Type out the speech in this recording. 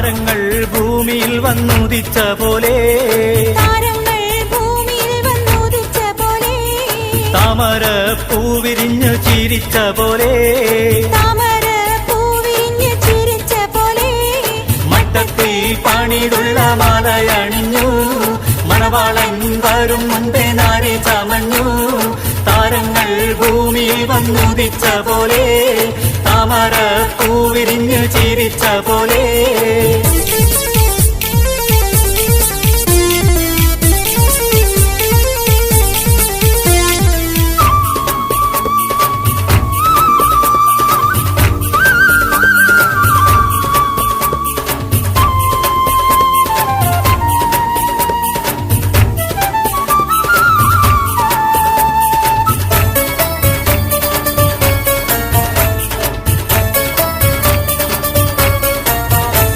താരങ്ങൾ ഭൂമിയിൽ വന്നുദിച്ച പോലെ താമര പൂവിരിഞ്ഞു ചിരിച്ച പോലെ മട്ടത്തിൽ പണിടുള്ള മാലയണിഞ്ഞു മണവാളൻ വരും മുൻപേ നാരെ ചമഞ്ഞു താരങ്ങൾ ഭൂമിയിൽ വന്നുദിച്ച പോലെ താമര പൂവിരിഞ്ഞു ചിരിച്ച പോലെ